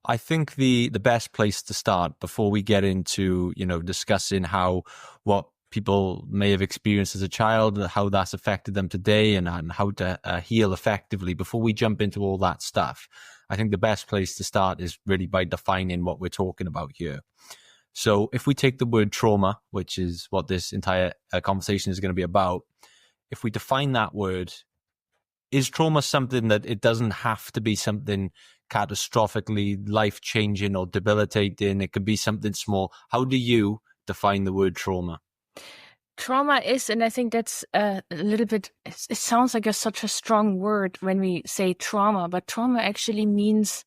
I think the best place to start before we get into, discussing what people may have experienced as a child, how that's affected them today, and how to heal effectively, before we jump into all that stuff, I think the best place to start is really by defining what we're talking about here. So if we take the word trauma, which is what this entire conversation is going to be about, if we define that word, is trauma something that it doesn't have to be something catastrophically life-changing or debilitating? It could be something small. How do you define the word trauma? Trauma is, and I think that's a little bit, it sounds like such a strong word when we say trauma, but trauma actually means,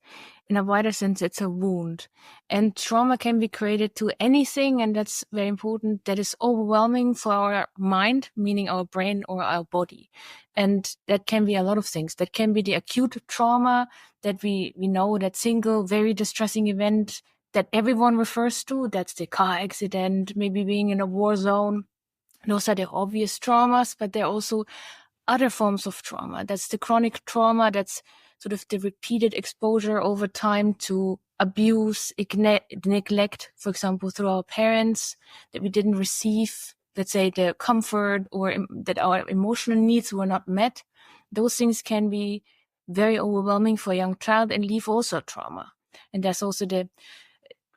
in a wider sense, it's a wound. And trauma can be created to anything, and that's very important, that is overwhelming for our mind, meaning our brain or our body. And that can be a lot of things. That can be the acute trauma that we know, that single, very distressing event that everyone refers to. That's the car accident, maybe being in a war zone. Those are the obvious traumas, but there are also other forms of trauma. That's the chronic trauma. That's sort of the repeated exposure over time to abuse, neglect, for example, through our parents, that we didn't receive, let's say, the comfort, or that our emotional needs were not met. Those things can be very overwhelming for a young child and leave also trauma. And there's also the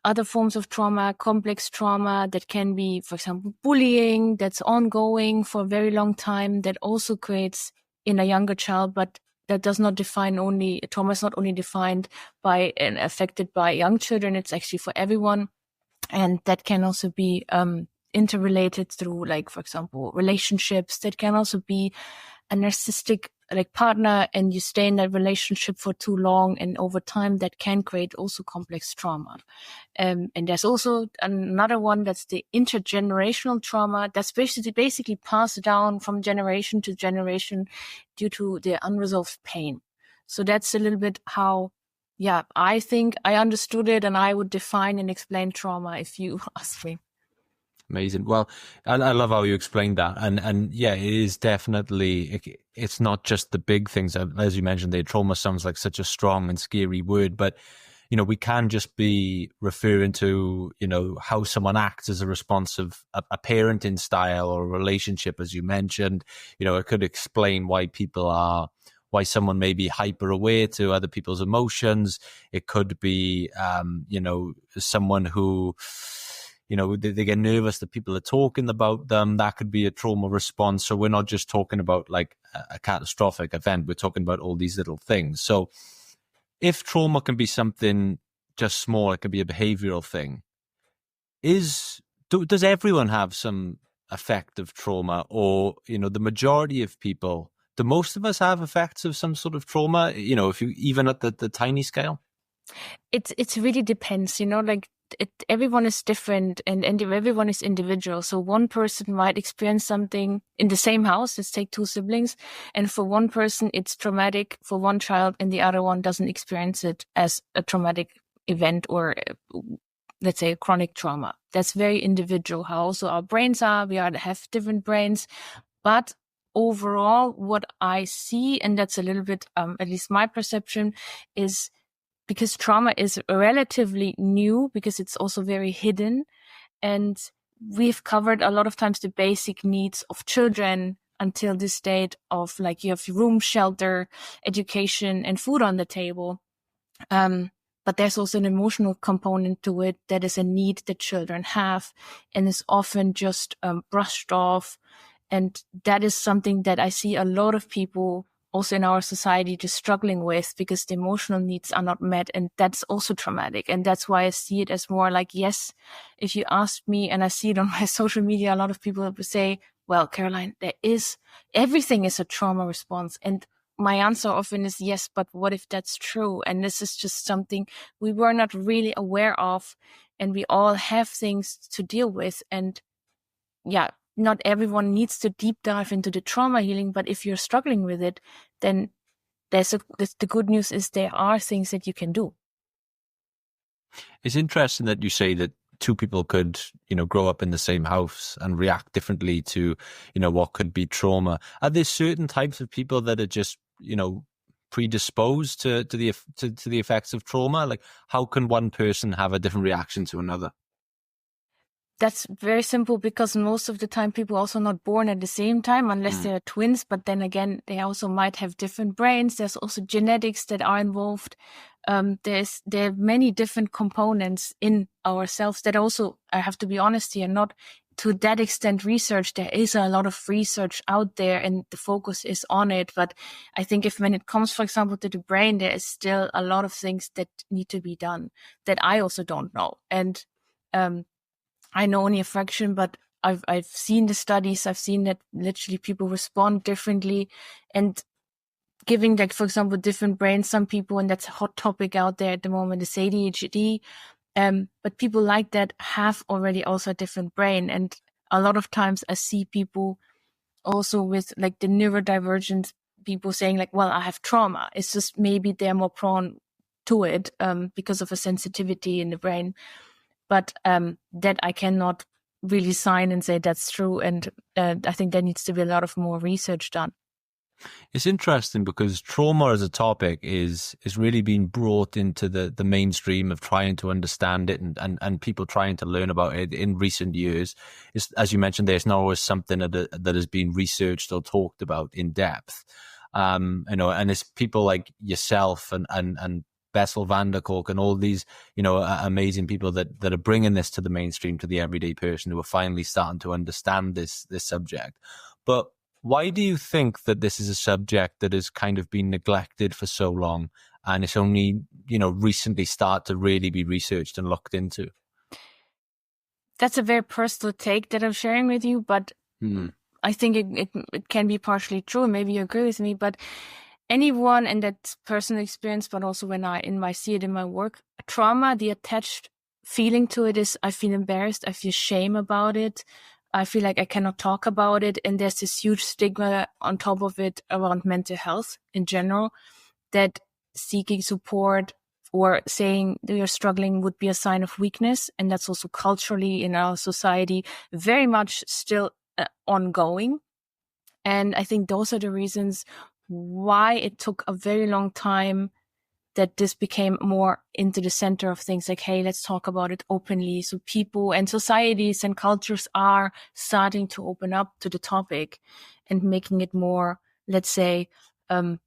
other forms of trauma, complex trauma, that can be, for example, bullying, that's ongoing for a very long time, that also creates in a younger child, but that does not define only, trauma is not only defined by and affected by young children, it's actually for everyone. And that can also be interrelated through, like, for example, relationships. That can also be a narcissistic partner, and you stay in that relationship for too long, and over time that can create also complex trauma. And there's also another one, that's the intergenerational trauma, that's basically passed down from generation to generation due to the unresolved pain. So that's a little bit how, I think I understood it, and I would define and explain trauma if you ask me. Amazing. Well, I love how you explained that. And yeah, it is definitely, it's not just the big things. As you mentioned, the trauma sounds like such a strong and scary word, but, we can just be referring to, how someone acts as a response of a parenting style or a relationship, as you mentioned. It could explain why someone may be hyper aware to other people's emotions. It could be, someone who, they get nervous that people are talking about them. That could be a trauma response. So we're not just talking about like a catastrophic event. We're talking about all these little things. So if trauma can be something just small, it can be a behavioral thing. Does everyone have some effect of trauma? Or, the majority of people, do most of us have effects of some sort of trauma, if you even at the tiny scale? It really depends, everyone is different, and everyone is individual. So one person might experience something in the same house. Let's take two siblings. And for one person, it's traumatic for one child, and the other one doesn't experience it as a traumatic event, or let's say a chronic trauma. That's very individual how also our brains are. We have different brains. But overall, what I see, and that's a little bit, at least my perception, is because trauma is relatively new, because it's also very hidden. And we've covered a lot of times the basic needs of children until this state of, like, you have room, shelter, education, and food on the table. But there's also an emotional component to it that is a need that children have, and is often just brushed off. And that is something that I see a lot of people also in our society just struggling with, because the emotional needs are not met, and that's also traumatic. And that's why I see it as more like, yes, if you ask me, and I see it on my social media, a lot of people will say, well, Caroline, everything is a trauma response. And my answer often is yes, but what if that's true? And this is just something we were not really aware of, and we all have things to deal with. And not everyone needs to deep dive into the trauma healing, but if you're struggling with it, then the good news is there are things that you can do. It's interesting that you say that two people could, grow up in the same house and react differently to, what could be trauma. Are there certain types of people that are just, predisposed to the effects of trauma? Like, how can one person have a different reaction to another? That's very simple, because most of the time people are also not born at the same time unless they're twins. But then again, they also might have different brains. There's also genetics that are involved. There are many different components in ourselves that also, I have to be honest here, not to that extent research. There is a lot of research out there and the focus is on it. But I think when it comes, for example, to the brain, there is still a lot of things that need to be done that I also don't know. And, I know only a fraction, but I've seen the studies. I've seen that literally people respond differently, and giving, like, for example, different brains. Some people, and that's a hot topic out there at the moment, is ADHD. But people like that have already also a different brain. And a lot of times I see people also with like the neurodivergent people saying like, well, I have trauma. It's just maybe they're more prone to it, because of a sensitivity in the brain. But that I cannot really sign and say that's true. And I think there needs to be a lot of more research done. It's interesting because trauma as a topic is really being brought into the mainstream of trying to understand it and people trying to learn about it in recent years. It's, as you mentioned, there's not always something that has been researched or talked about in depth. And it's people like yourself and Bessel van der Kolk and all these, amazing people that are bringing this to the mainstream, to the everyday person, who are finally starting to understand this subject. But why do you think that this is a subject that has kind of been neglected for so long, and it's only, recently start to really be researched and looked into? That's a very personal take that I'm sharing with you, but I think it can be partially true. Maybe you agree with me, but anyone, and that's personal experience, but also when I see it in my work, trauma, the attached feeling to it is I feel embarrassed. I feel shame about it. I feel like I cannot talk about it. And there's this huge stigma on top of it around mental health in general, that seeking support or saying that you're struggling would be a sign of weakness. And that's also culturally in our society very much still ongoing. And I think those are the reasons why it took a very long time that this became more into the center of things, like, hey, let's talk about it openly. So people and societies and cultures are starting to open up to the topic and making it more, let's say, a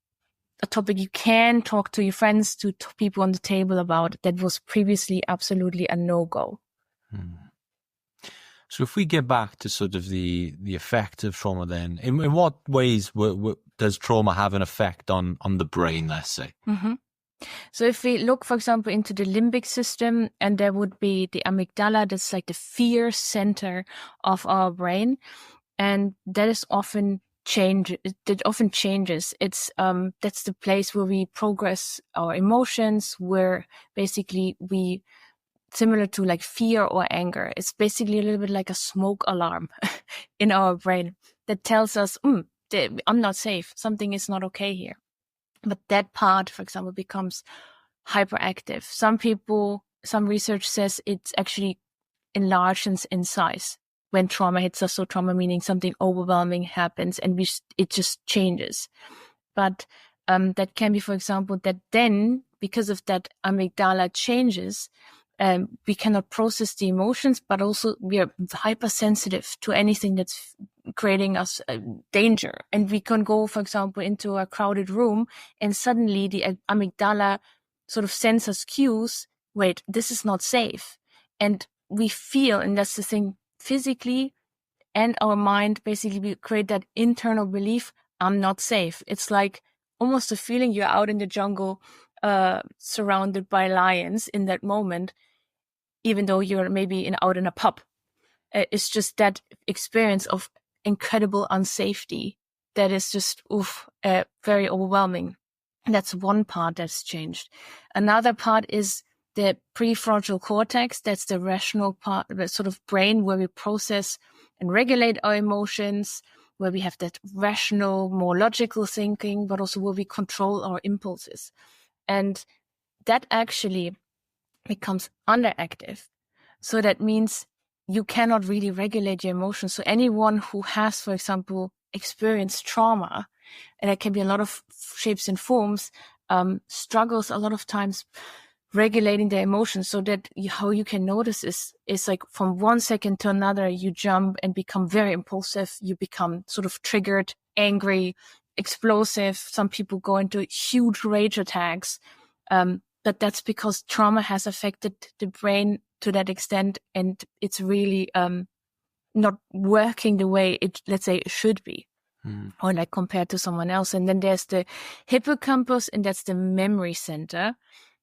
topic you can talk to your friends, to people on the table about, that was previously absolutely a no-go. So if we get back to sort of the effect of trauma, then in what ways does trauma have an effect on the brain, let's say? Mm-hmm. So if we look, for example, into the limbic system, and there would be the amygdala, that's like the fear center of our brain. And that is often changes. It's, that's the place where we progress our emotions, where basically we, similar to like fear or anger, it's basically a little bit like a smoke alarm in our brain that tells us, I'm not safe. Something is not okay here. But that part, for example, becomes hyperactive. Some research says it's actually enlarges in size when trauma hits us. So trauma meaning something overwhelming happens and it just changes. But that can be, for example, that then because of that amygdala changes, we cannot process the emotions, but also we are hypersensitive to anything that's creating us danger. And we can go, for example, into a crowded room and suddenly the amygdala sort of sends us cues. Wait, this is not safe. And we feel, and that's the thing, physically and our mind, basically we create that internal belief, I'm not safe. It's like almost a feeling you're out in the jungle, surrounded by lions in that moment, even though you're maybe out in a pub. It's just that experience of incredible unsafety that is just very overwhelming. And that's one part that's changed. Another part is the prefrontal cortex. That's the rational part, the sort of brain where we process and regulate our emotions, where we have that rational, more logical thinking, but also where we control our impulses. And that actually becomes underactive. So that means you cannot really regulate your emotions. So anyone who has, for example, experienced trauma and it can be a lot of shapes and forms, struggles a lot of times regulating their emotions, so that how you can notice is like from one second to another, you jump and become very impulsive. You become sort of triggered, angry, explosive. Some people go into huge rage attacks. But that's because trauma has affected the brain to that extent, and it's really not working the way it, let's say, it should be, or like compared to someone else. And then there's the hippocampus, and that's the memory center.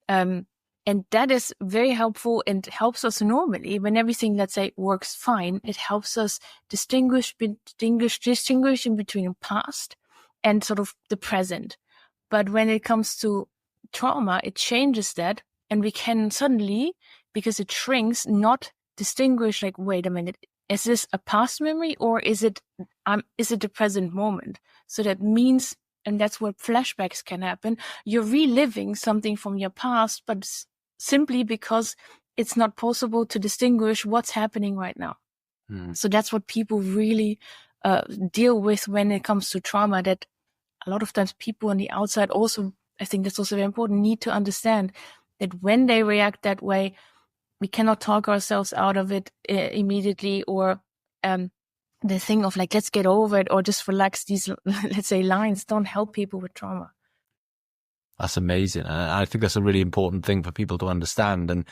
And that is very helpful and helps us normally when everything, let's say, works fine. It helps us distinguish in between the past and sort of the present. But when it comes to trauma, it changes that, and we can suddenly, because it shrinks, not distinguish like, wait a minute, is this a past memory or is it the present moment? So that means, and that's where flashbacks can happen, you're reliving something from your past, but simply because it's not possible to distinguish what's happening right now. So that's what people really deal with when it comes to trauma, that a lot of times people on the outside also, I think that's also very important, need to understand that when they react that way, we cannot talk ourselves out of it immediately, or the thing of like, let's get over it, or just relax. These, let's say, lines don't help people with trauma. That's amazing. And I think that's a really important thing for people to understand. And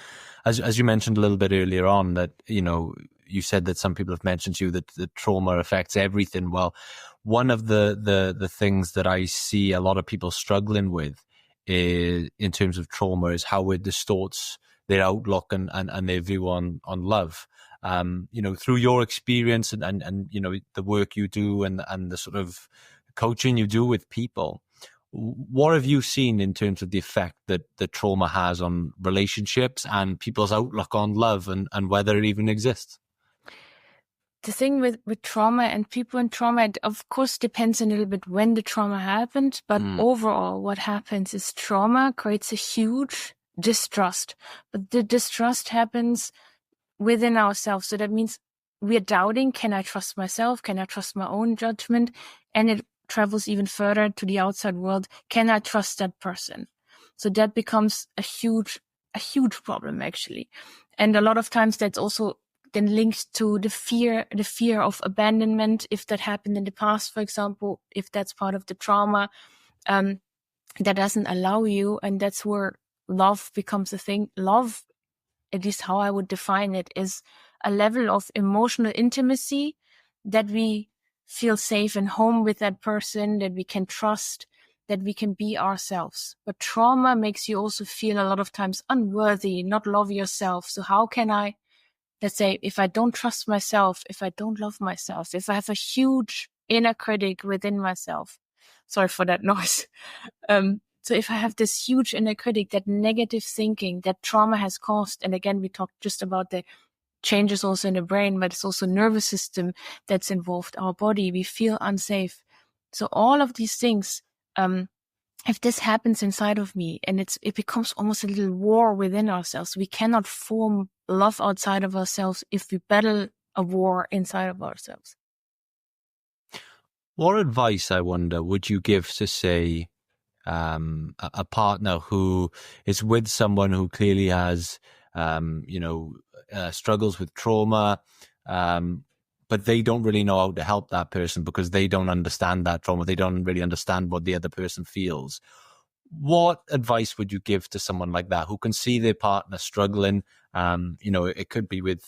as you mentioned a little bit earlier on, that, you know, you said that some people have mentioned to you that the trauma affects everything. Well, one of the things that I see a lot of people struggling with is, in terms of trauma, is how it distorts their outlook and their view on love. You know, through your experience and you know, the work you do and the sort of coaching you do with people, what have you seen in terms of the effect that the trauma has on relationships and people's outlook on love and whether it even exists? The thing with trauma and people in trauma, it of course depends a little bit when the trauma happened, but overall what happens is trauma creates a huge distrust, but the distrust happens within ourselves. So that means we're doubting, can I trust myself? Can I trust my own judgment? And it travels even further to the outside world. Can I trust that person? So that becomes a huge problem, actually. And a lot of times that's also then linked to the fear of abandonment. If that happened in the past, for example, if that's part of the trauma, that doesn't allow you. And that's where love becomes a thing. Love, at least how I would define it, is a level of emotional intimacy that we feel safe and home with that person, that we can trust, that we can be ourselves. But trauma makes you also feel a lot of times unworthy, not love yourself. So how can I, let's say, if I don't trust myself, if I don't love myself, if I have a huge inner critic within myself, sorry for that noise. So if I have this huge inner critic, that negative thinking that trauma has caused, and again, we talked just about the changes also in the brain, but it's also nervous system that's involved, our body, we feel unsafe. So all of these things, if this happens inside of me, and it becomes almost a little war within ourselves, we cannot form love outside of ourselves if we battle a war inside of ourselves. What advice, I wonder, would you give to, say, a partner who is with someone who clearly has, struggles with trauma, but they don't really know how to help that person because they don't understand that trauma. They don't really understand what the other person feels. What advice would you give to someone like that who can see their partner struggling? It could be with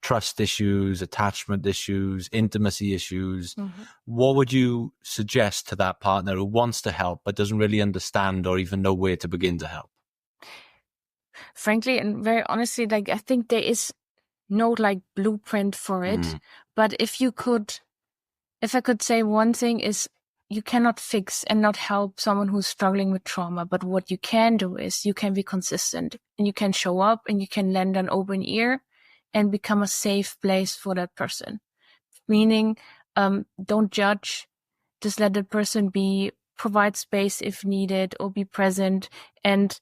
trust issues, attachment issues, intimacy issues. What would you suggest to that partner who wants to help but doesn't really understand or even know where to begin to help? Frankly and very honestly, like, I think there is no like blueprint for it. But if I could say one thing, is you cannot fix and not help someone who's struggling with trauma. But what you can do is you can be consistent, and you can show up, and you can lend an open ear and become a safe place for that person. Meaning, don't judge, just let the person be, provide space if needed, or be present. And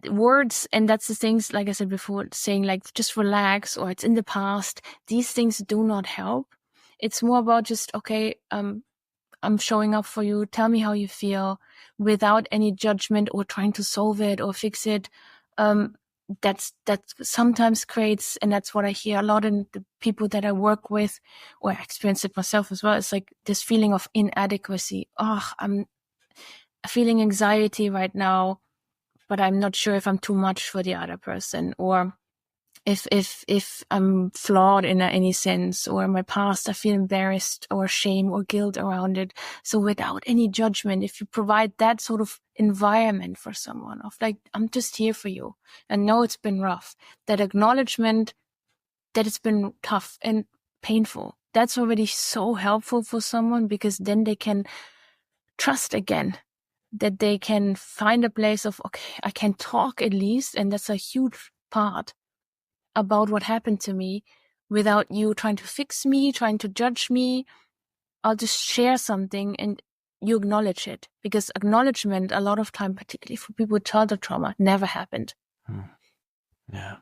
words, and that's the things, like I said before, saying like, just relax, or it's in the past, these things do not help. It's more about just, okay, I'm showing up for you. Tell me how you feel without any judgment or trying to solve it or fix it. That sometimes creates, and that's what I hear a lot in the people that I work with, or I experience it myself as well. It's like this feeling of inadequacy. Oh, I'm feeling anxiety right now, but I'm not sure if I'm too much for the other person, or if I'm flawed in any sense, or in my past I feel embarrassed or shame or guilt around it. So without any judgment, if you provide that sort of environment for someone of like, I'm just here for you, and know it's been rough, that acknowledgement that it's been tough and painful, that's already so helpful for someone, because then they can trust again, that they can find a place of, okay, I can talk at least, and that's a huge part about what happened to me, without you trying to fix me, trying to judge me. I'll just share something and you acknowledge it, because acknowledgement a lot of time, particularly for people with childhood trauma, never happened. Yeah.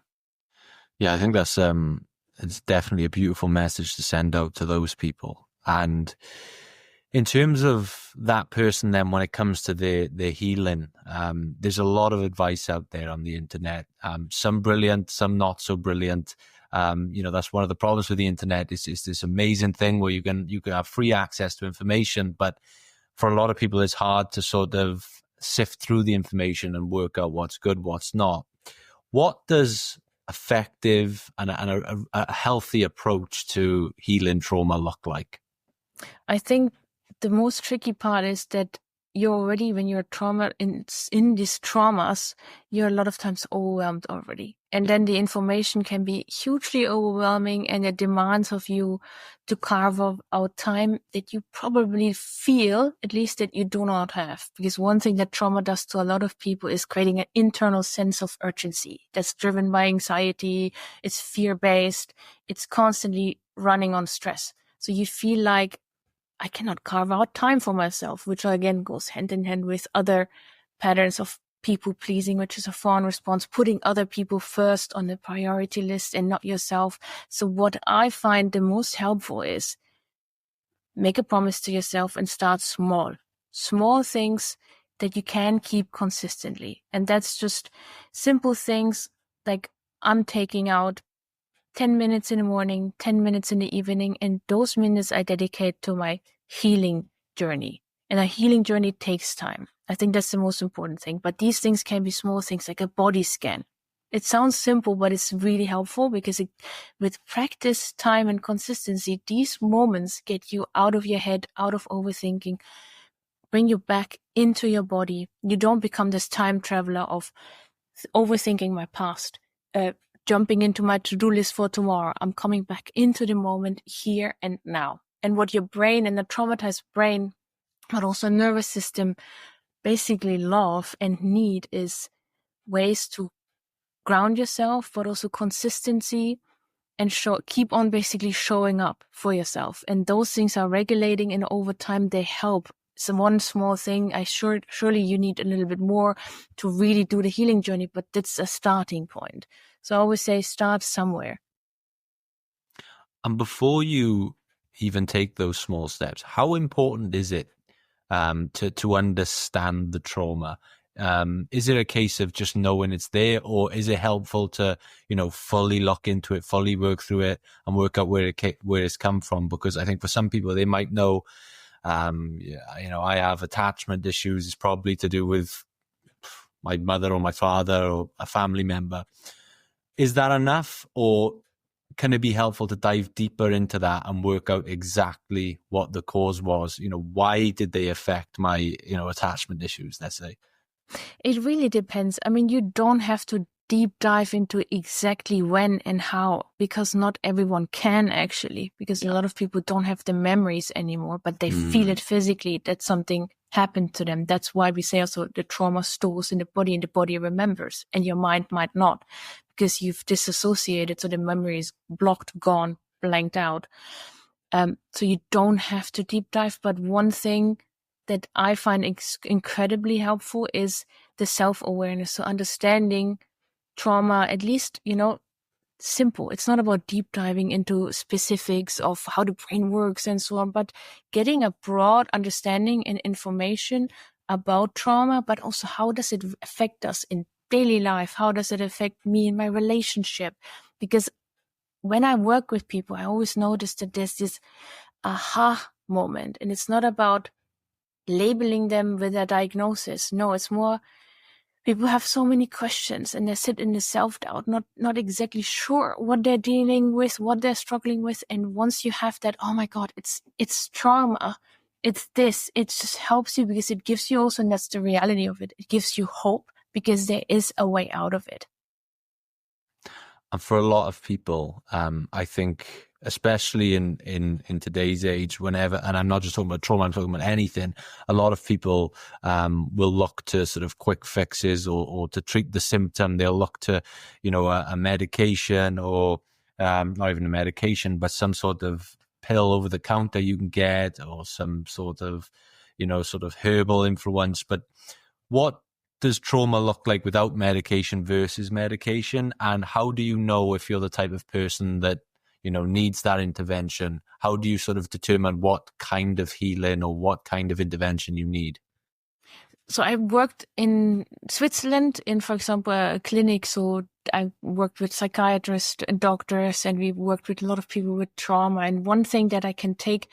Yeah, I think that's it's definitely a beautiful message to send out to those people. And in terms of that person, then when it comes to their healing, there's a lot of advice out there on the internet. Some brilliant, some not so brilliant. That's one of the problems with the internet is this amazing thing where you can have free access to information, but for a lot of people, it's hard to sort of sift through the information and work out what's good, what's not. What does effective and a healthy approach to healing trauma look like? I think the most tricky part is that you're already, when you're in these traumas, you're a lot of times overwhelmed already. And then the information can be hugely overwhelming, and it demands of you to carve out time that you probably feel, at least, that you do not have. Because one thing that trauma does to a lot of people is creating an internal sense of urgency that's driven by anxiety. It's fear-based. It's constantly running on stress. So you feel like, I cannot carve out time for myself, which again goes hand in hand with other patterns of people pleasing, which is a fawn response, putting other people first on the priority list and not yourself. So what I find the most helpful is make a promise to yourself and start small things that you can keep consistently. And that's just simple things like, I'm taking out 10 minutes in the morning, 10 minutes in the evening, and those minutes I dedicate to my healing journey. And a healing journey takes time. I think that's the most important thing. But these things can be small things like a body scan. It sounds simple, but it's really helpful, because with practice, time, and consistency, these moments get you out of your head, out of overthinking, bring you back into your body. You don't become this time traveler of overthinking my past, jumping into my to-do list for tomorrow. I'm coming back into the moment, here and now. And what your brain, and the traumatized brain, but also nervous system, basically love and need is ways to ground yourself, but also consistency, and keep on basically showing up for yourself. And those things are regulating, and over time they help. So one small thing, surely you need a little bit more to really do the healing journey, but that's a starting point. So I always say, start somewhere. And before you even take those small steps, how important is it to understand the trauma? Is it a case of just knowing it's there, or is it helpful to, fully lock into it, fully work through it, and work out where it's come from? Because I think for some people, they might know, I have attachment issues. It's probably to do with my mother or my father or a family member. Is that enough, or can it be helpful to dive deeper into that and work out exactly what the cause was? Why did they affect my, attachment issues, let's say? It really depends. I mean, you don't have to deep dive into exactly when and how, because not everyone can actually, because a lot of people don't have the memories anymore, but they feel it physically that something happened to them. That's why we say also the trauma stores in the body, and the body remembers, and your mind might not, because you've disassociated. So the memory is blocked, gone, blanked out. So you don't have to deep dive. But one thing that I find incredibly helpful is the self-awareness. So understanding trauma, at least, simple. It's not about deep diving into specifics of how the brain works and so on, but getting a broad understanding and information about trauma, but also how does it affect us in daily life? How does it affect me in my relationship? Because when I work with people, I always notice that there's this aha moment, and it's not about labeling them with a diagnosis. No, it's more people have so many questions and they sit in the self-doubt, not exactly sure what they're dealing with, what they're struggling with. And once you have that, oh my God, it's trauma. It's this. It just helps you because it gives you also, and that's the reality of it. It gives you hope because there is a way out of it. And for a lot of people, I think, especially in today's age, whenever, and I'm not just talking about trauma, I'm talking about anything, a lot of people will look to sort of quick fixes or to treat the symptom. They'll look to, a medication or not even a medication, but some sort of pill over the counter you can get, or some sort of, sort of herbal influence. But what does trauma look like without medication versus medication? And how do you know if you're the type of person that, needs that intervention? How do you sort of determine what kind of healing or what kind of intervention you need? So I worked in Switzerland in, for example, a clinic. So I worked with psychiatrists and doctors, and we worked with a lot of people with trauma. And one thing that I can take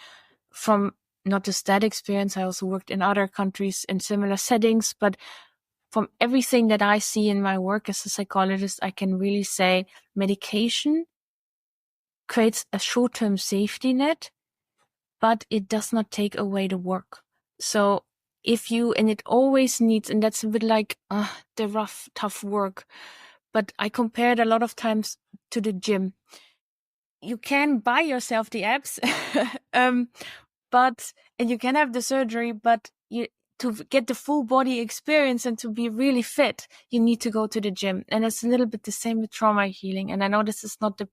from not just that experience, I also worked in other countries in similar settings, but from everything that I see in my work as a psychologist, I can really say medication creates a short-term safety net, but it does not take away the work. So and it always needs, and that's a bit like the rough, tough work, but I compare it a lot of times to the gym. You can buy yourself the abs, and you can have the surgery, but to get the full body experience and to be really fit, you need to go to the gym. And it's a little bit the same with trauma healing. And I know this is not the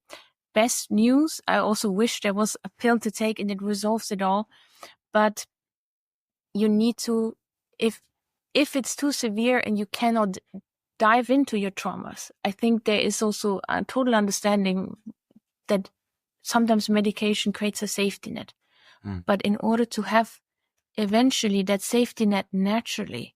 best news. I also wish there was a pill to take and it resolves it all. But you need to, if it's too severe and you cannot dive into your traumas, I think there is also a total understanding that sometimes medication creates a safety net. But in order to have eventually that safety net naturally,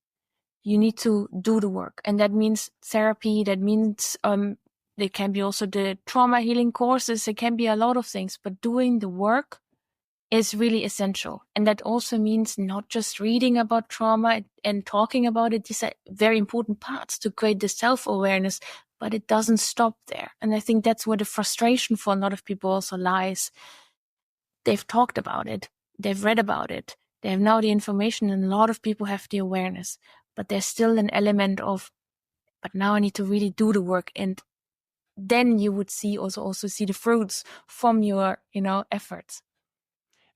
you need to do the work. And that means therapy. That means there can be also the trauma healing courses. It can be a lot of things, but doing the work is really essential. And that also means not just reading about trauma and talking about it. These are very important parts to create the self-awareness, but it doesn't stop there. And I think that's where the frustration for a lot of people also lies. They've talked about it. They've read about it. They have now the information, and a lot of people have the awareness, but there's still an element of, but now I need to really do the work. And then you would also see the fruits from your, efforts.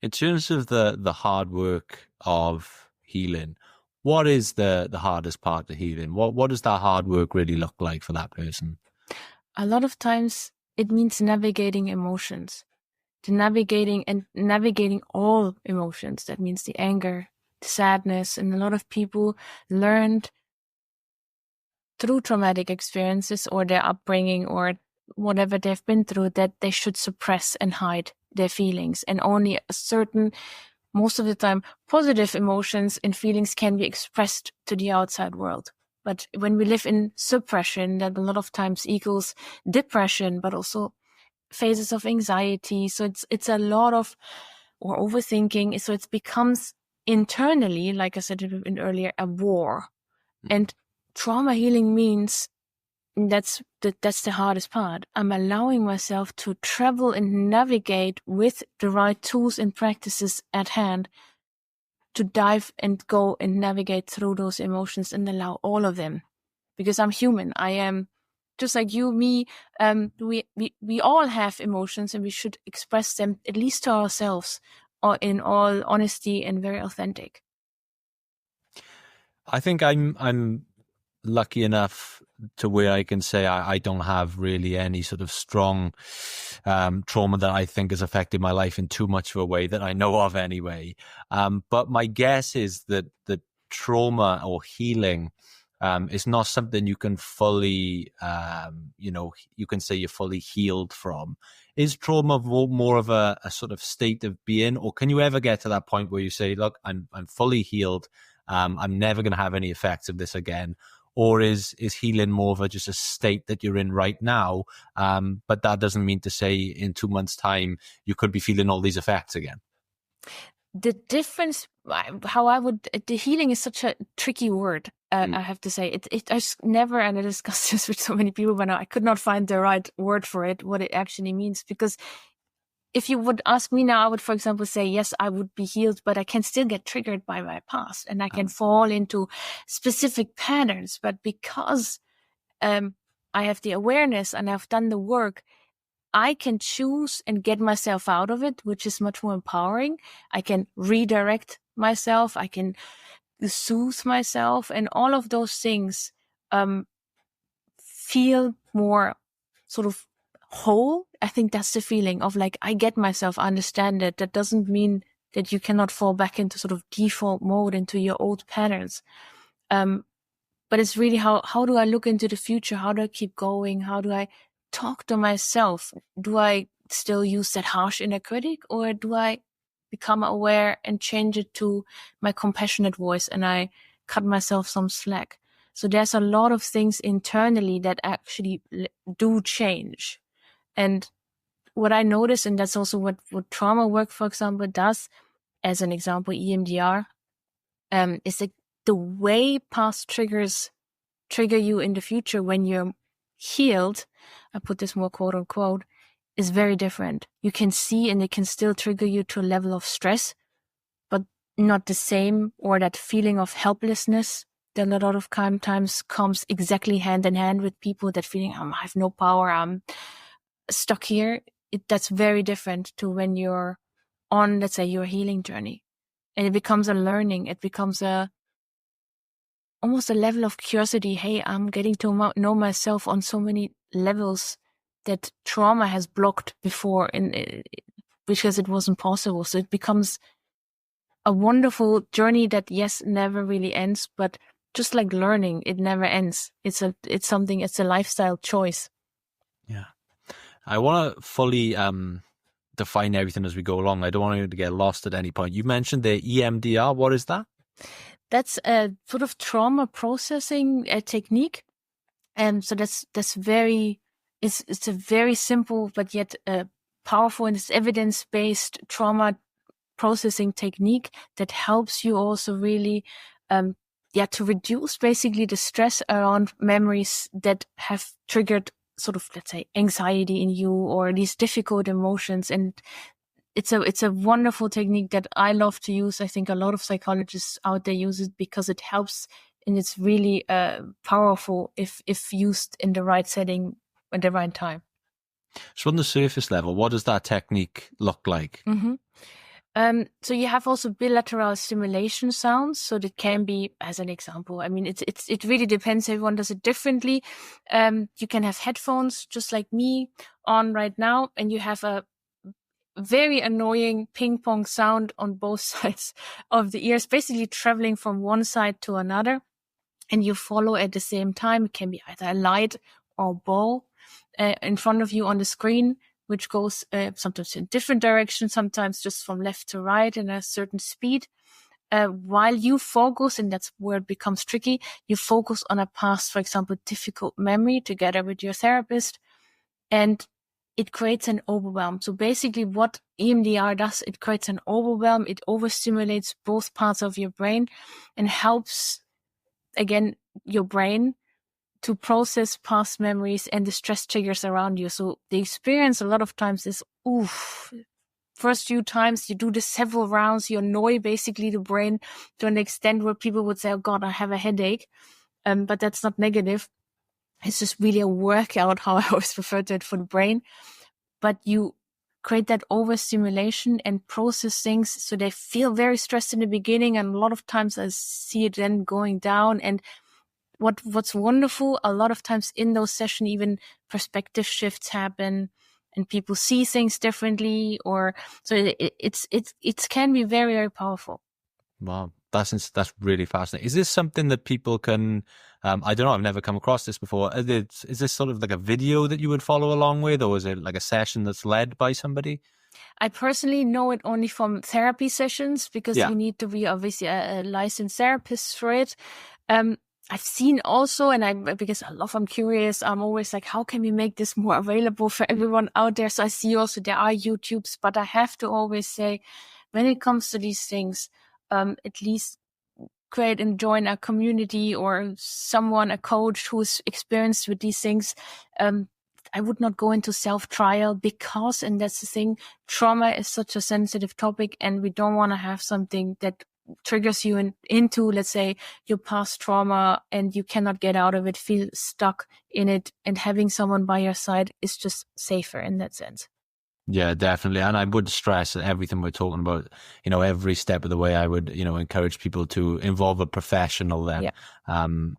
In terms of the hard work of healing, what is the hardest part of healing? What does that hard work really look like for that person? A lot of times it means navigating emotions. Navigating all emotions. That means the anger, the sadness, and a lot of people learned through traumatic experiences or their upbringing or whatever they've been through that they should suppress and hide their feelings, and only most of the time, positive emotions and feelings can be expressed to the outside world. But when we live in suppression, that a lot of times equals depression, but also phases of anxiety. So it's a lot of, or overthinking. So it becomes internally, like I said earlier, a war. And trauma healing means, that's the hardest part. I'm allowing myself to travel and navigate with the right tools and practices at hand to dive and go and navigate through those emotions and allow all of them. Because I'm human. I am just like you, me. We all have emotions, and we should express them at least to ourselves, or in all honesty and very authentic. I think I'm lucky enough to where I can say I don't have really any sort of strong trauma that I think has affected my life in too much of a way that I know of anyway. But my guess is that trauma or healing It's not something you can fully, you can say you're fully healed from. Is trauma more of a sort of state of being, or can you ever get to that point where you say, look, I'm fully healed. I'm never going to have any effects of this again? Or is healing more of just a state that you're in right now? But that doesn't mean to say in 2 months' time, you could be feeling all these effects again. The difference, the healing is such a tricky word. I have to say I never, and I discussed this with so many people, but I could not find the right word for it, what it actually means. Because if you would ask me now, I would, for example, say, yes, I would be healed, but I can still get triggered by my past and I can fall into specific patterns. But because I have the awareness and I've done the work, I can choose and get myself out of it, which is much more empowering. I can redirect myself. I can soothe myself, and all of those things feel more sort of whole. I think that's the feeling of like, I get myself, I understand it. That doesn't mean that you cannot fall back into sort of default mode, into your old patterns. But it's really how do I look into the future? How do I keep going? How do I talk to myself? Do I still use that harsh inner critic, or do I become aware and change it to my compassionate voice and I cut myself some slack? So there's a lot of things internally that actually do change. And what I notice, and that's also what trauma work, for example, does, as an example, EMDR, is that the way past triggers trigger you in the future when you're healed, I put this more quote unquote, is very different. You can see, and it can still trigger you to a level of stress, but not the same, or that feeling of helplessness that a lot of times comes exactly hand in hand with people, that feeling, I have no power, I'm stuck here. That's very different to when you're on, let's say, your healing journey. And it becomes a learning. It becomes almost a level of curiosity. Hey, I'm getting to know myself on so many levels that trauma has blocked before, because it wasn't possible. So it becomes a wonderful journey that, yes, never really ends, but just like learning, it never ends. It's a lifestyle choice. Yeah. I want to fully define everything as we go along. I don't want you to get lost at any point. You mentioned the EMDR. What is that? That's a sort of trauma processing technique. So that's very, it's a very simple, but yet powerful, and it's evidence-based trauma processing technique that helps you also really, to reduce basically the stress around memories that have triggered sort of, let's say, anxiety in you, or these difficult emotions. And it's a wonderful technique that I love to use. I think a lot of psychologists out there use it because it helps, and it's really powerful if used in the right setting at the right time. So on the surface level, what does that technique look like? Mm-hmm. So you have also bilateral stimulation sounds. So that can be, as an example, I mean, it really depends. Everyone does it differently. You can have headphones just like me on right now, and you have a very annoying ping pong sound on both sides of the ears, basically traveling from one side to another, and you follow at the same time. It can be either a light or a ball in front of you on the screen, which goes sometimes in different directions, sometimes just from left to right in a certain speed. While you focus, and that's where it becomes tricky, you focus on a past, for example, difficult memory together with your therapist, and it creates an overwhelm. So basically what EMDR does, it creates an overwhelm. It overstimulates both parts of your brain and helps, again, your brain to process past memories and the stress triggers around you. So the experience a lot of times is, first few times you do this several rounds, you annoy basically the brain to an extent where people would say, oh God, I have a headache. But that's not negative. It's just really a workout, how I always refer to it, for the brain. But you create that overstimulation and process things so they feel very stressed in the beginning, and a lot of times I see it then going down. And what's wonderful, a lot of times in those sessions, even perspective shifts happen and people see things differently, or so it can be very, very powerful. Wow. That's really fascinating. Is this something that people can? I don't know. I've never come across this before. Is this sort of like a video that you would follow along with, or is it like a session that's led by somebody? I personally know it only from therapy sessions because Yeah. you need to be obviously a licensed therapist for it. Um, I've seen also, because I'm curious, I'm always like, how can we make this more available for everyone out there? So I see also there are YouTubes, but I have to always say, when it comes to these things, at least create and join a community or someone, a coach who's experienced with these things. I would not go into self-trial because, and that's the thing, trauma is such a sensitive topic and we don't want to have something that triggers you into, let's say, your past trauma and you cannot get out of it, feel stuck in it, and having someone by your side is just safer in that sense. Yeah, definitely. And I would stress that everything we're talking about, every step of the way, I would, encourage people to involve a professional then,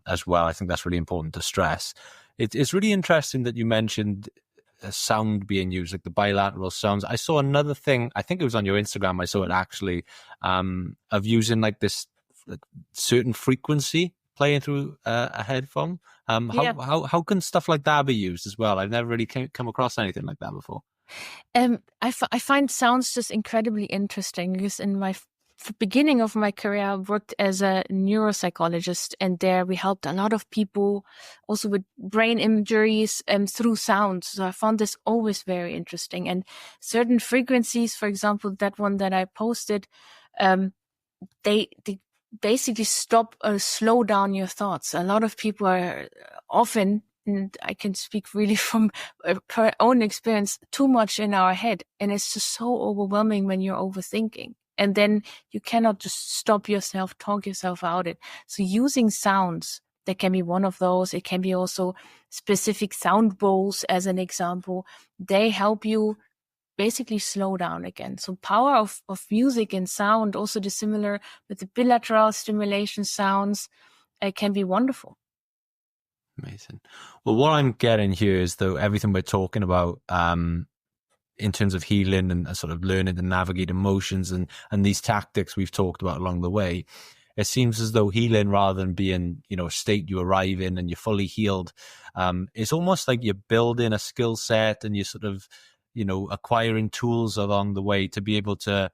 as well. I think that's really important to stress. It's really interesting that you mentioned a sound being used, like the bilateral sounds. I saw another thing, I think it was on your Instagram, I saw it actually, of using like this like, certain frequency playing through a headphone. How can stuff like that be used as well? I've never really come across anything like that before. I find sounds just incredibly interesting because in my beginning of my career, I worked as a neuropsychologist, and there we helped a lot of people also with brain injuries through sounds. So I found this always very interesting. And certain frequencies, for example, that one that I posted, they basically stop or slow down your thoughts. A lot of people are often, and I can speak really from per own experience, too much in our head. And it's just so overwhelming when you're overthinking. And then you cannot just stop yourself, talk yourself out it. So using sounds, that can be one of those. It can be also specific sound bowls as an example. They help you basically slow down again. So power of music and sound, also dissimilar with the bilateral stimulation sounds, can be wonderful. Amazing. Well, what I'm getting here is though everything we're talking about in terms of healing and sort of learning to navigate emotions and these tactics we've talked about along the way, it seems as though healing, rather than being, a state you arrive in and you're fully healed, it's almost like you're building a skill set and you're sort of, acquiring tools along the way to be able to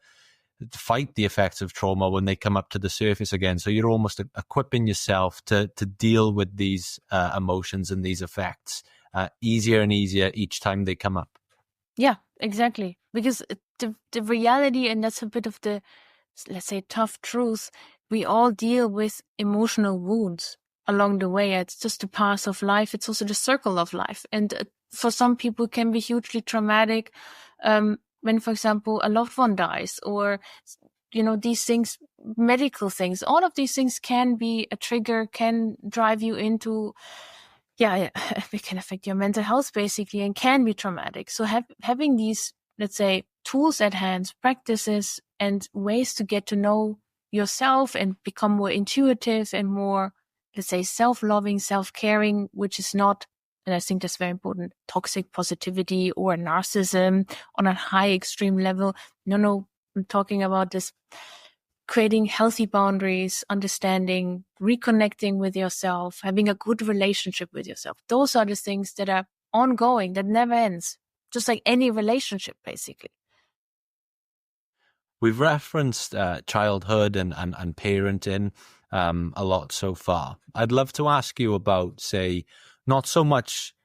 fight the effects of trauma when they come up to the surface again. So you're almost equipping yourself to deal with these emotions and these effects easier and easier each time they come up. Yeah, exactly. Because the reality, and that's a bit of the, let's say, tough truth, we all deal with emotional wounds along the way. It's just a path of life. It's also the circle of life. And for some people it can be hugely traumatic when, for example, a loved one dies, or, these things, medical things, all of these things can be a trigger, can drive you into, it can affect your mental health basically and can be traumatic. So having these, let's say, tools at hand, practices and ways to get to know yourself and become more intuitive and more, let's say, self-loving, self-caring, which is not, and I think that's very important, toxic positivity or narcissism on a high extreme level. No, I'm talking about this creating healthy boundaries, understanding, reconnecting with yourself, having a good relationship with yourself. Those are the things that are ongoing, that never ends, just like any relationship, basically. We've referenced childhood and parenting a lot so far. I'd love to ask you about, say, not so much,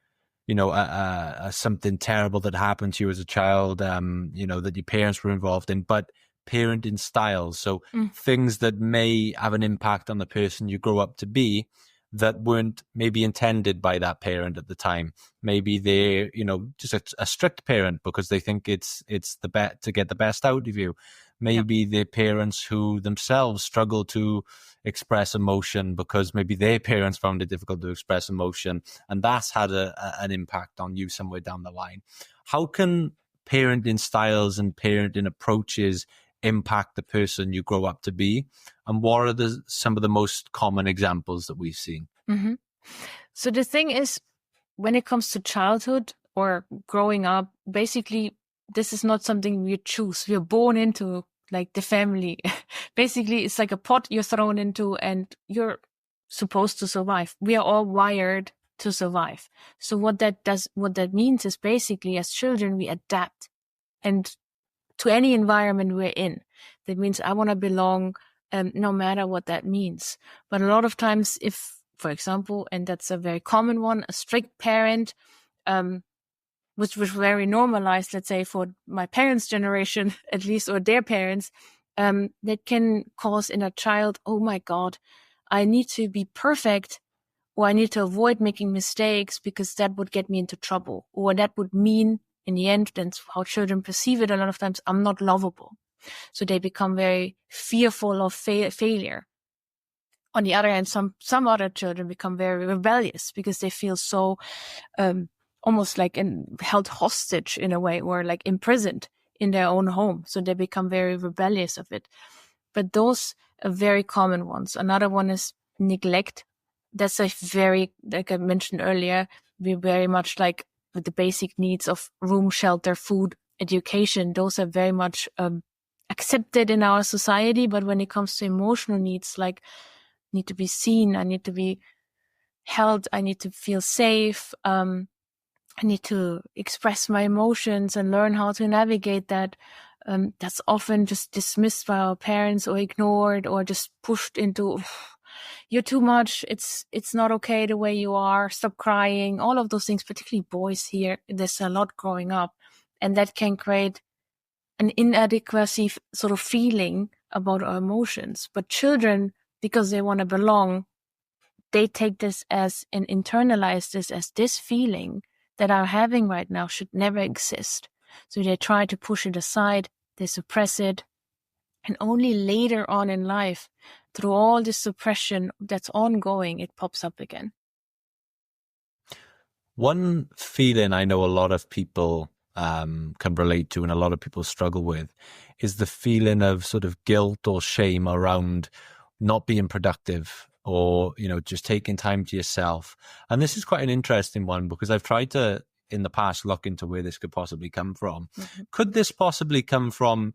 something terrible that happened to you as a child, that your parents were involved in, but parenting styles. So things that may have an impact on the person you grow up to be that weren't maybe intended by that parent at the time. Maybe they're, just a strict parent because they think it's the best to get the best out of you. Maybe they're parents who themselves struggle to express emotion because maybe their parents found it difficult to express emotion, and that's had an impact on you somewhere down the line. How can parenting styles and parenting approaches impact the person you grow up to be? And what are some of the most common examples that we've seen? Mm-hmm. So the thing is, when it comes to childhood or growing up, basically, this is not something we choose. We're born into like the family. Basically, it's like a pot you're thrown into and you're supposed to survive. We are all wired to survive. So what that means is basically as children, we adapt and to any environment we're in. That means I want to belong, no matter what that means. But a lot of times if, for example, and that's a very common one, a strict parent, which was very normalized, let's say for my parents' generation, at least, or their parents, that can cause in a child, oh my God, I need to be perfect, or I need to avoid making mistakes because that would get me into trouble, or that would mean in the end, that's how children perceive it a lot of times, I'm not lovable. So they become very fearful of failure. On the other hand, some other children become very rebellious because they feel so almost like held hostage in a way, or like imprisoned in their own home. So they become very rebellious of it. But those are very common ones. Another one is neglect. That's a very, like I mentioned earlier, we're very much like with the basic needs of room, shelter, food, education. Those are very much accepted in our society. But when it comes to emotional needs, like I need to be seen, I need to be held, I need to feel safe, I need to express my emotions and learn how to navigate that. That's often just dismissed by our parents or ignored or just pushed into, you're too much. It's not okay the way you are. Stop crying. All of those things, particularly boys here, there's a lot growing up, and that can create an inadequacy sort of feeling about our emotions. But children, because they want to belong, they take this as and internalize this as this feeling that I'm having right now should never exist. So they try to push it aside, they suppress it, and only later on in life, through all this suppression that's ongoing, it pops up again. One feeling I know a lot of people can relate to and a lot of people struggle with is the feeling of sort of guilt or shame around not being productive, or, you know, just taking time to yourself. And this is quite an interesting one because I've tried to, in the past, look into where this could possibly come from. Mm-hmm. Could this possibly come from,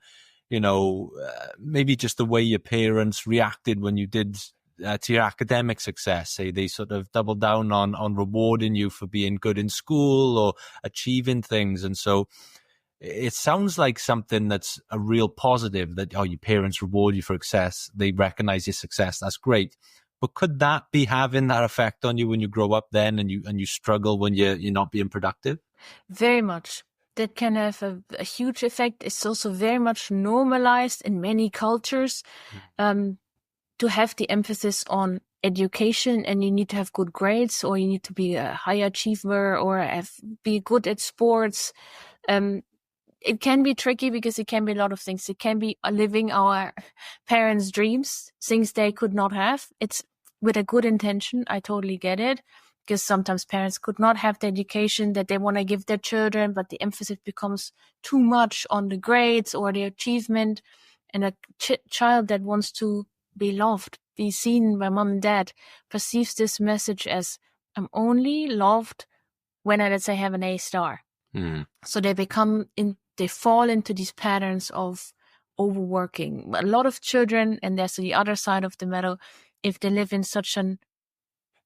you know, maybe just the way your parents reacted when you did to your academic success? Say they sort of doubled down on rewarding you for being good in school or achieving things. And so it sounds like something that's a real positive, that, oh, your parents reward you for success. They recognize your success. That's great. But could that be having that effect on you when you grow up then and you struggle when you're not being productive? Very much. That can have a huge effect. It's also very much normalized in many cultures to have the emphasis on education, and you need to have good grades, or you need to be a high achiever, or be good at sports. It can be tricky because it can be a lot of things. It can be living our parents' dreams, things they could not have. It's with a good intention. I totally get it, because sometimes parents could not have the education that they want to give their children, but the emphasis becomes too much on the grades or the achievement. And a child that wants to be loved, be seen by mom and dad, perceives this message as, I'm only loved when I, let's say, have an A star. So they fall into these patterns of overworking. A lot of children, and there's the other side of the medal, if they live in such an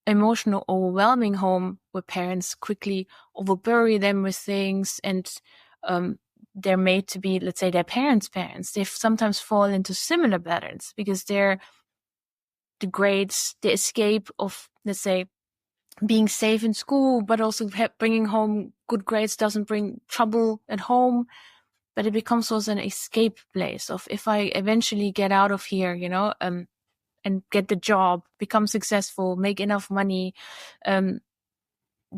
emotional, overwhelming home where parents quickly overbury them with things, and they're made to be, let's say, their parents' parents, they sometimes fall into similar patterns because they're the grades, the escape of, let's say, being safe in school, but also bringing home good grades doesn't bring trouble at home. But it becomes also an escape place of, if I eventually get out of here, and get the job, become successful, make enough money, then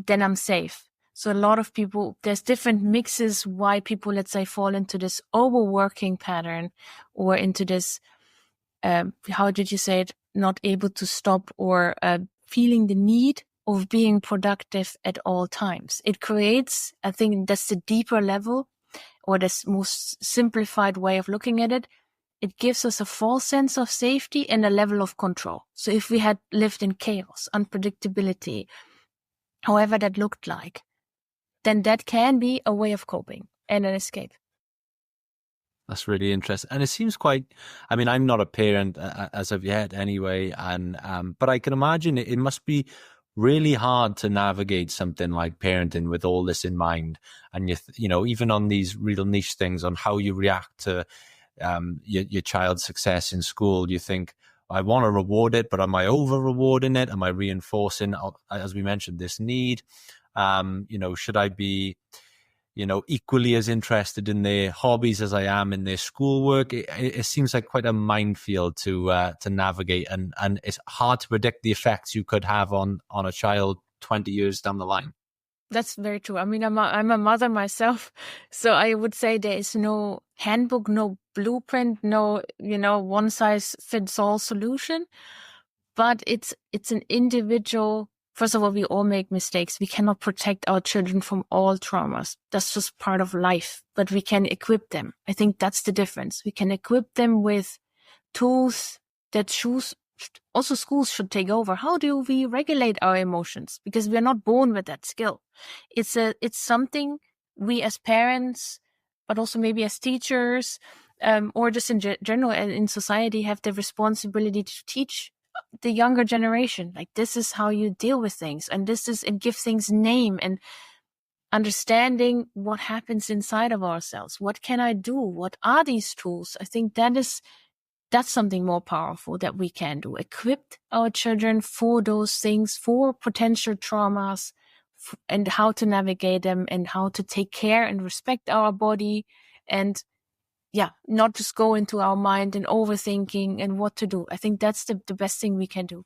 I'm safe. So a lot of people, there's different mixes why people, let's say, fall into this overworking pattern, or into this, how did you say it, not able to stop, or feeling the need of being productive at all times. It creates, I think that's the deeper level, or this most simplified way of looking at it. It gives us a false sense of safety and a level of control. So if we had lived in chaos, unpredictability, however that looked like, then that can be a way of coping and an escape. That's really interesting. And it seems quite, I mean, I'm not a parent as of yet anyway. And, but I can imagine it must be really hard to navigate something like parenting with all this in mind. And you know, even on these real niche things on how you react to, your child's success in school, you think, I want to reward it, but am I over rewarding it? Am I reinforcing, as we mentioned, this need? You know, should I be, you know, equally as interested in their hobbies as I am in their schoolwork? It seems like quite a minefield to navigate, and it's hard to predict the effects you could have on a child 20 years down the line. That's very true. I mean, I'm a mother myself, so I would say there is no handbook, no blueprint, no, one size fits all solution. But it's an individual. First of all, we all make mistakes. We cannot protect our children from all traumas. That's just part of life. But we can equip them. I think that's the difference. We can equip them with tools that also schools should take over. How do we regulate our emotions? Because we are not born with that skill. It's something we as parents, but also maybe as teachers, or just in general in society, have the responsibility to teach the younger generation. Like, this is how you deal with things, and give things name, and understanding what happens inside of ourselves. What can I do? What are these tools? I think that's something more powerful that we can do. Equip our children for those things, for potential traumas, and how to navigate them, and how to take care and respect our body, and not just go into our mind and overthinking and what to do. I think that's the best thing we can do.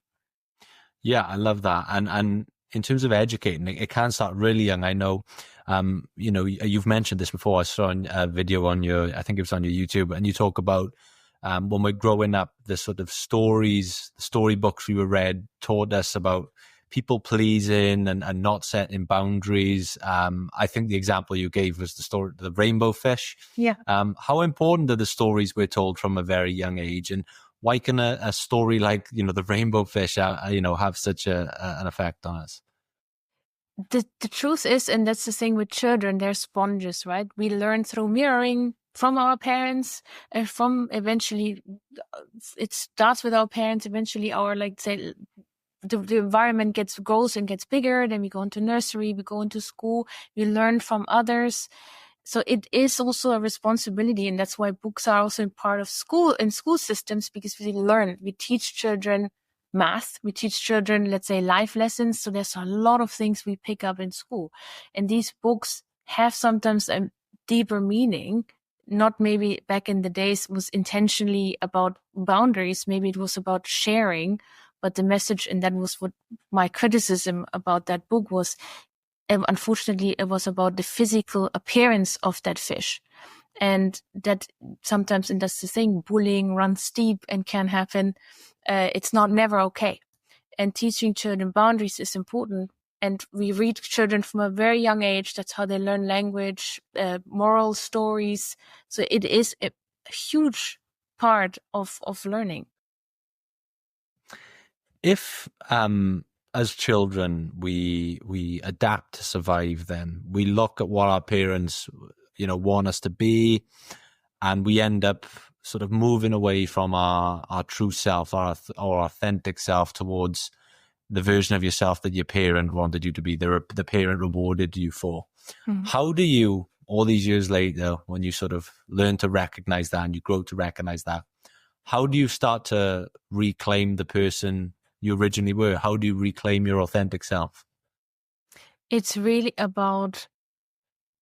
Yeah, I love that. And in terms of educating, it can start really young. I know, you know, you've mentioned this before. I saw a video on I think it was on your YouTube, and you talk about when we're growing up, the sort of storybooks we were read taught us about people pleasing and not setting boundaries. I think the example you gave was the rainbow fish. Yeah. How important are the stories we're told from a very young age, and why can a story like, you know, the rainbow fish, you know, have such an effect on us? The truth is, and that's the thing with children, they're sponges, right? We learn through mirroring from our parents, and from eventually, it starts with our parents. Eventually, our, like, say, the environment grows and gets bigger. Then we go into nursery, we go into school, we learn from others. So it is also a responsibility, and that's why books are also part of school systems, because we teach children math, we teach children, let's say, life lessons. So there's a lot of things we pick up in school, and these books have sometimes a deeper meaning. Not maybe back in the days was intentionally about boundaries. Maybe it was about sharing, but the message, and that was what my criticism about that book was, unfortunately, it was about the physical appearance of that fish. And that sometimes, and that's the thing, bullying runs deep and can happen. It's never okay. And teaching children boundaries is important. And we read children from a very young age. That's how they learn language, moral stories. So it is a huge part of learning. If as children we adapt to survive, then we look at what our parents, you know, want us to be, and we end up sort of moving away from our true self, our authentic self, towards the version of yourself that your parent wanted you to be, the parent rewarded you for. Mm-hmm. How do you, all these years later, when you sort of learn to recognize that and you grow to recognize that, how do you start to reclaim the person you originally were? How do you reclaim your authentic self? It's really about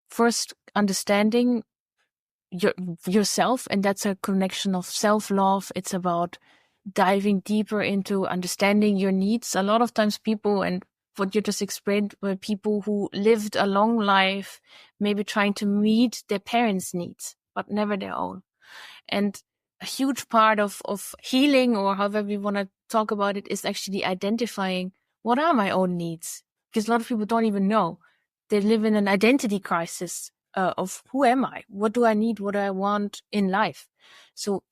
first understanding yourself, and that's a connection of self-love. It's about diving deeper into understanding your needs. A lot of times people, and what you just explained, were people who lived a long life, maybe trying to meet their parents' needs, but never their own. And a huge part of healing, or however we want to talk about it, is actually identifying what are my own needs. Because a lot of people don't even know. They live in an identity crisis of who am I? What do I need? What do I want in life? So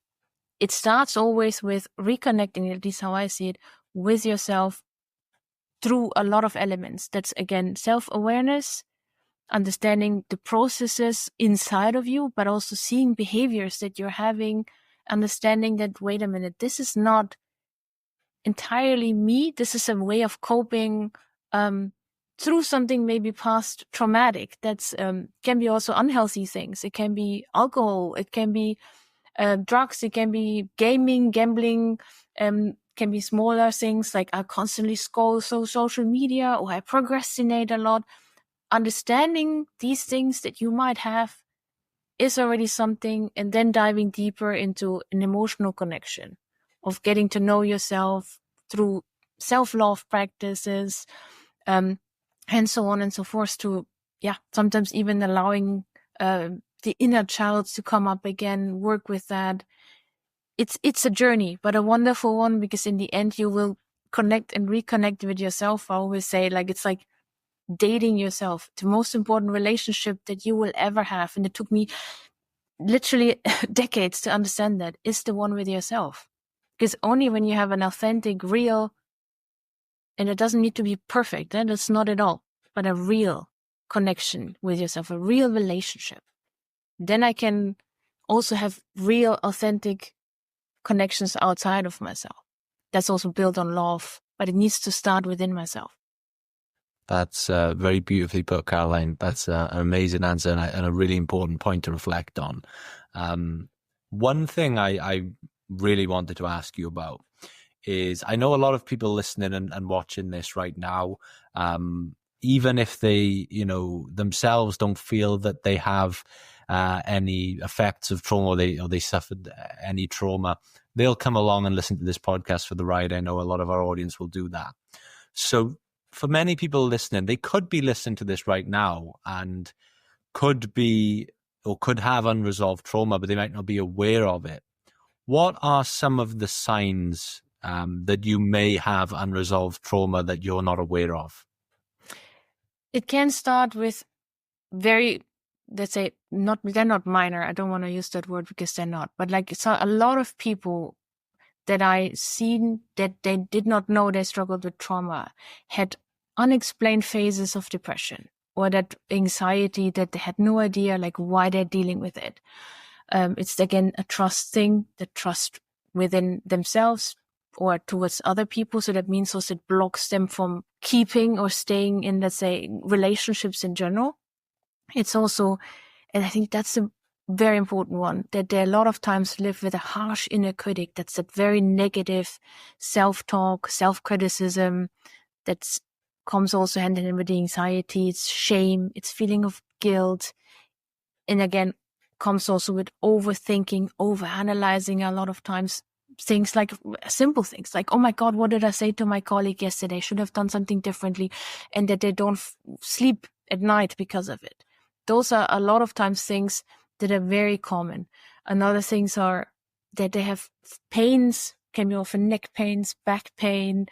it starts always with reconnecting, at least how I see it, with yourself through a lot of elements. That's, again, self-awareness, understanding the processes inside of you, but also seeing behaviors that you're having, understanding that, wait a minute, this is not entirely me. This is a way of coping through something maybe past traumatic. That's can be also unhealthy things. It can be alcohol. It can be drugs. It can be gaming, gambling. Can be smaller things like I constantly scroll social media, or I procrastinate a lot. Understanding these things that you might have is already something, and then diving deeper into an emotional connection of getting to know yourself through self-love practices, and so on and so forth, to sometimes even allowing the inner child to come up again, work with that. It's a journey, but a wonderful one, because in the end you will connect and reconnect with yourself. I always say, like, it's like dating yourself. The most important relationship that you will ever have, and it took me literally decades to understand that, is the one with yourself. Because only when you have an authentic, real, and it doesn't need to be perfect, that's not at all, but a real connection with yourself, a real relationship, then I can also have real, authentic connections outside of myself. That's also built on love, but it needs to start within myself. That's very beautifully put, Caroline. That's an amazing answer, and a really important point to reflect on. One thing I really wanted to ask you about is, I know a lot of people listening and watching this right now, even if they, themselves don't feel that they have any effects of trauma, or they suffered any trauma, they'll come along and listen to this podcast for the ride. I know a lot of our audience will do that. So for many people listening, they could be listening to this right now and could be, or could have unresolved trauma, but they might not be aware of it. What are some of the signs that you may have unresolved trauma that you're not aware of? It can start with very, let's say, they're not minor. I don't want to use that word because they're not. But like, so a lot of people that I seen that they did not know they struggled with trauma had unexplained phases of depression, or that anxiety that they had no idea like why they're dealing with it. It's again a trust thing, the trust within themselves or towards other people. So that means also it blocks them from keeping or staying in, let's say, relationships in general. It's also, and I think that's a very important one, that they a lot of times live with a harsh inner critic. That's that very negative self-talk, self-criticism that comes also hand in hand with the anxiety. It's shame, it's feeling of guilt. And again, comes also with overthinking, overanalyzing a lot of times. Things like simple things like, oh my God, what did I say to my colleague yesterday? I should have done something differently. And that they don't sleep at night because of it. Those are a lot of times things that are very common. Another things are that they have pains, can be often neck pains, back pain,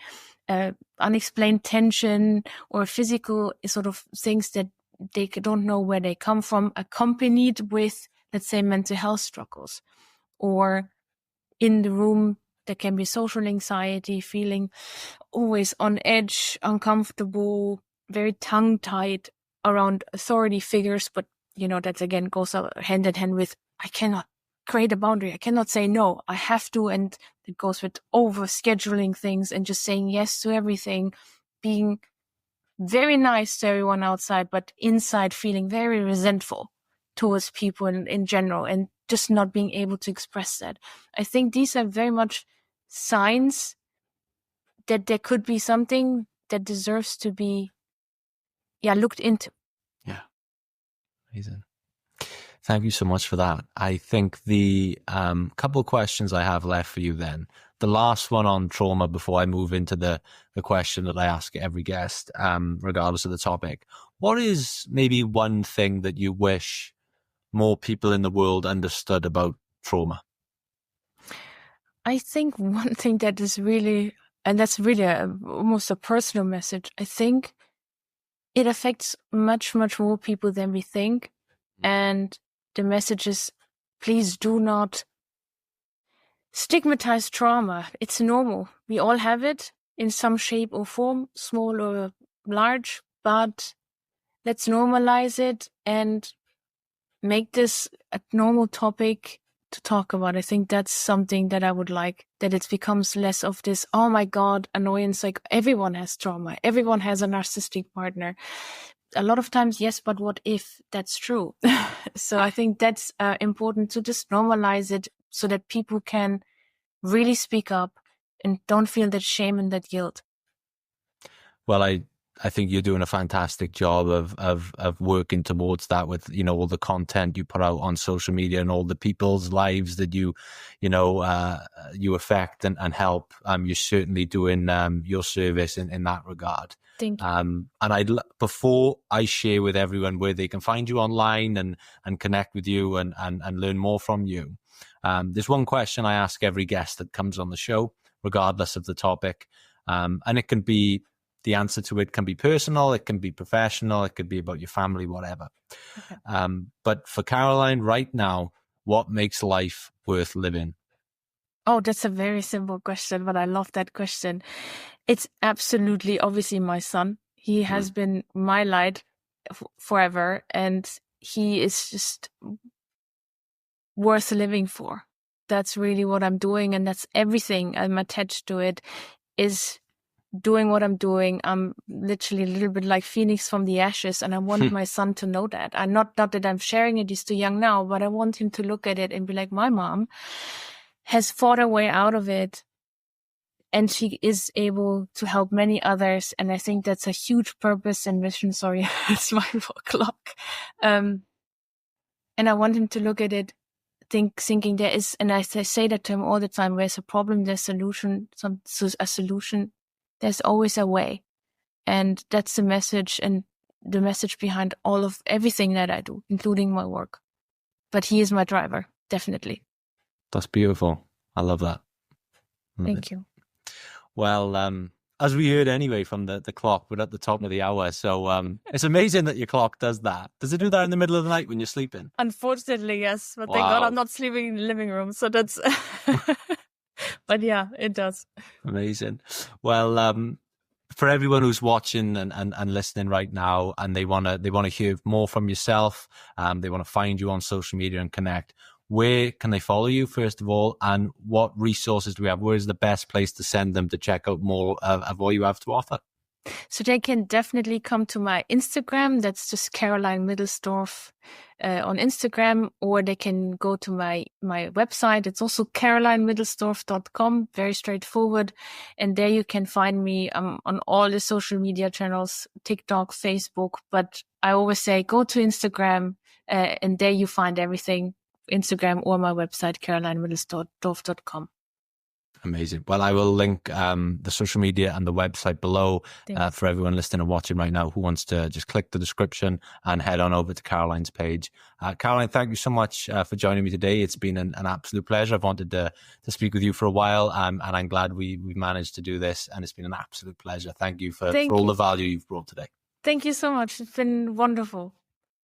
unexplained tension, or physical sort of things that they don't know where they come from, accompanied with, let's say, mental health struggles. Or in the room, there can be social anxiety, feeling always on edge, uncomfortable, very tongue-tied around authority figures. But, that again goes hand in hand with, I cannot create a boundary. I cannot say no. I have to. And it goes with over-scheduling things and just saying yes to everything, being very nice to everyone outside, but inside feeling very resentful towards people in general, and just not being able to express that. I think these are very much signs that there could be something that deserves to be looked into. Yeah. Amazing. Thank you so much for that. I think the couple of questions I have left for you then. The last one on trauma before I move into the question that I ask every guest, regardless of the topic. What is maybe one thing that you wish more people in the world understood about trauma? I think one thing that is really, and that's really almost a personal message, I think it affects much, much more people than we think. And the message is, please do not stigmatize trauma. It's normal. We all have it in some shape or form, small or large, but let's normalize it and make this a normal topic to talk about. I think that's something that I would like, that it becomes less of this, oh my God, annoyance. Like everyone has trauma. Everyone has a narcissistic partner. A lot of times, yes, but what if that's true? So I think that's important to just normalize it so that people can really speak up and don't feel that shame and that guilt. Well, I think you're doing a fantastic job of working towards that with, you know, all the content you put out on social media and all the people's lives that you affect and help. You're certainly doing your service in that regard. Thank you. And before I share with everyone where they can find you online and connect with you and learn more from you, there's one question I ask every guest that comes on the show, regardless of the topic. And it can be, the answer to it can be personal, it can be professional, it could be about your family, whatever. Okay. But for Caroline right now, what makes life worth living? Oh, that's a very simple question, but I love that question. It's absolutely, obviously, my son. He has been my light forever, and he is just worth living for. That's really what I'm doing, and that's everything I'm attached to it, is doing what I'm doing. I'm literally a little bit like Phoenix from the ashes, and I want my son to know that. I'm not that I'm sharing it, he's too young now, but I want him to look at it and be like, my mom has fought her way out of it, and she is able to help many others. And I think that's a huge purpose and mission. Sorry, it's my clock. And I want him to look at it, thinking there is, and I say that to him all the time, where's a problem, there's a solution. There's always a way. And that's the message, and the message behind everything that I do, including my work. But he is my driver, definitely. That's beautiful. I love that. Thank you. Well, as we heard anyway from the clock, we're at the top of the hour. So it's amazing that your clock does that. Does it do that in the middle of the night when you're sleeping? Unfortunately, yes. But thank God I'm not sleeping in the living room. So that's... But yeah, it does. Amazing. Well, for everyone who's watching and listening right now, and they want to hear more from yourself, they want to find you on social media and connect, where can they follow you, first of all, and what resources do we have? Where is the best place to send them to check out more of what you have to offer? So they can definitely come to my Instagram. That's just Caroline Middelsdorf on Instagram, or they can go to my website. It's also carolinemidelsdorf.com. Very straightforward. And there you can find me on all the social media channels, TikTok, Facebook. But I always say go to Instagram and there you find everything. Instagram or my website, carolinemidelsdorf.com. Amazing. Well, I will link the social media and the website below for everyone listening and watching right now who wants to just click the description and head on over to Caroline's page. Caroline, thank you so much for joining me today. It's been an absolute pleasure. I've wanted to speak with you for a while, and I'm glad we've managed to do this, and it's been an absolute pleasure. Thank you for all the value you've brought today. Thank you so much. It's been wonderful.